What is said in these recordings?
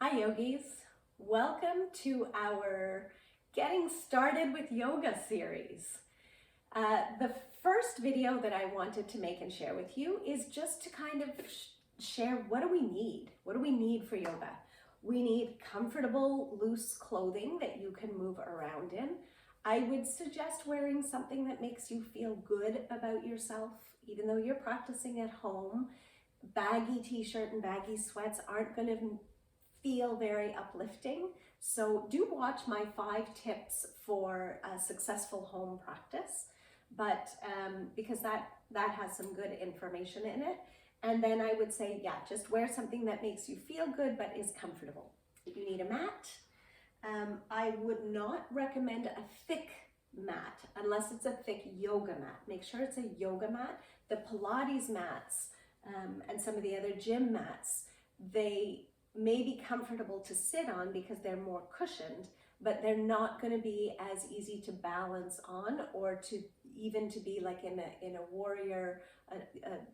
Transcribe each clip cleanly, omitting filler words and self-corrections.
Hi yogis, welcome to our Getting Started with Yoga series. The first video that I wanted to make and share with you is just to kind of share what do we need? What do we need for yoga? We need comfortable, loose clothing that you can move around in. I would suggest wearing something that makes you feel good about yourself, even though you're practicing at home. Baggy t-shirt and baggy sweats aren't going to feel very uplifting. So do watch my 5 tips for a successful home practice, but because that has some good information in it. And then I would say, yeah, just wear something that makes you feel good but is comfortable. You need a mat. I would not recommend a thick mat unless it's a thick yoga mat. Make sure it's a yoga mat. The Pilates mats and some of the other gym mats, they may be comfortable to sit on because they're more cushioned, but they're not going to be as easy to balance on, or to even to be like in a warrior,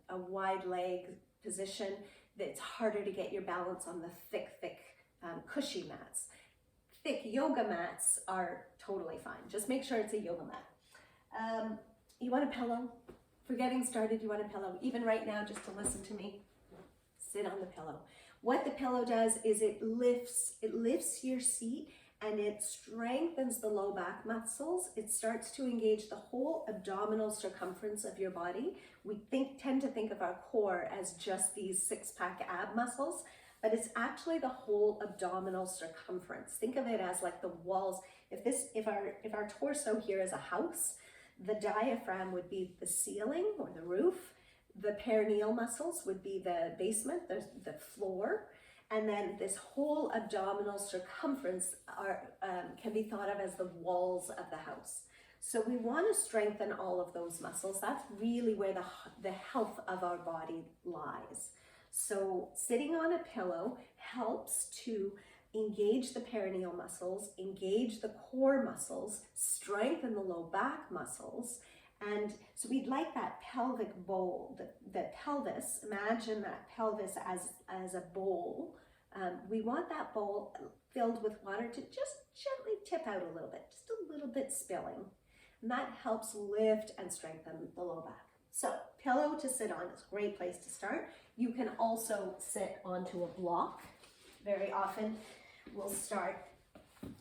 a wide leg position. That's harder to get your balance on the thick cushy mats. Thick yoga mats are totally fine. Just make sure it's a yoga mat. You want a pillow? For getting started, you want a pillow. Even right now, just to listen to me, sit on the pillow. What the pillow does is it lifts your seat and it strengthens the low back muscles. It starts to engage the whole abdominal circumference of your body. We tend to think of our core as just these 6-pack ab muscles, but it's actually the whole abdominal circumference. Think of it as like the walls. If our torso here is a house, the diaphragm would be the ceiling or the roof. The perineal muscles would be the basement, the floor, and then this whole abdominal circumference can be thought of as the walls of the house. So we want to strengthen all of those muscles. That's really where the health of our body lies. So sitting on a pillow helps to engage the perineal muscles, engage the core muscles, strengthen the low back muscles. And so we'd like that pelvic bowl, the pelvis. Imagine that pelvis as a bowl. We want that bowl filled with water to just gently tip out a little bit, just a little bit spilling. And that helps lift and strengthen the low back. So pillow to sit on is a great place to start. You can also sit onto a block. Very often we'll start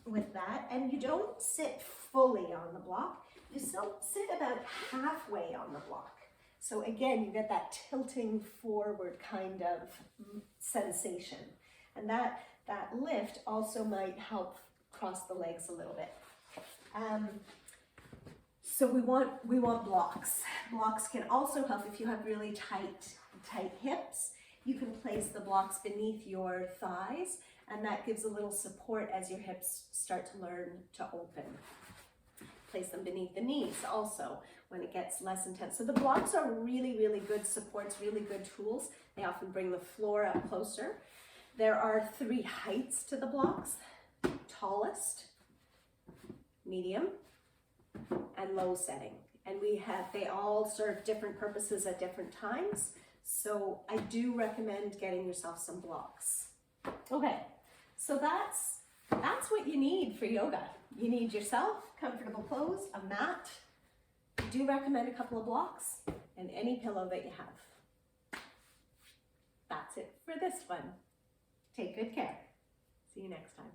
with that. And you don't sit fully on the block. You still sit about halfway on the block. So again, you get that tilting forward kind of sensation. And that lift also might help cross the legs a little bit. So we want blocks. Blocks can also help if you have really tight hips. You can place the blocks beneath your thighs, and that gives a little support as your hips start to learn to open. Place them beneath the knees also when it gets less intense. So the blocks are really, really good supports, really good tools. They often bring the floor up closer. There are 3 heights to the blocks: tallest, medium, and low setting. And they all serve different purposes at different times. So I do recommend getting yourself some blocks. Okay, so that's what you need for yoga. You need yourself comfortable clothes, a mat. I do recommend a couple of blocks, and any pillow that you have. That's it for this one. Take good care. See you next time.